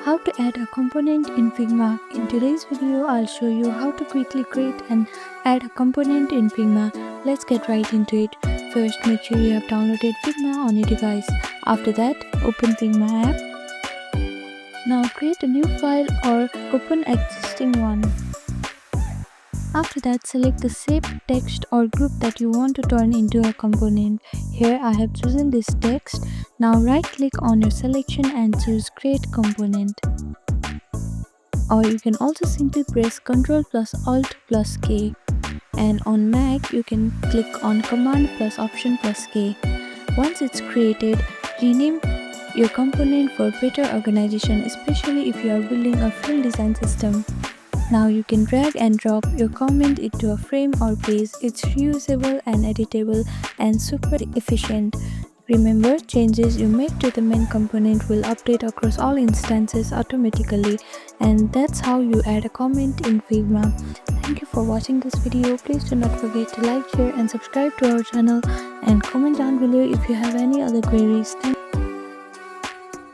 How to add a component in Figma. In today's video, I'll show you how to quickly create and add a component in Figma. Let's get right into it. First, make sure you have downloaded Figma on your device. After that, open Figma app. Now create a new file or open existing one. After that, select the shape, text or group that you want to turn into a component. Here I have chosen this text. Now right click on your selection and choose create component. Or you can also simply press Ctrl plus Alt plus K. And on Mac you can click on Command plus Option plus K. Once it's created, rename your component for better organization, especially if you are building a full design system. Now you can drag and drop your comment into a frame or page. It's reusable and editable and super efficient. Remember, changes you make to the main component will update across all instances automatically, and that's how you add a comment in Figma. Thank you for watching this video. Please do not forget to like, share and subscribe to our channel, and comment down below if you have any other queries.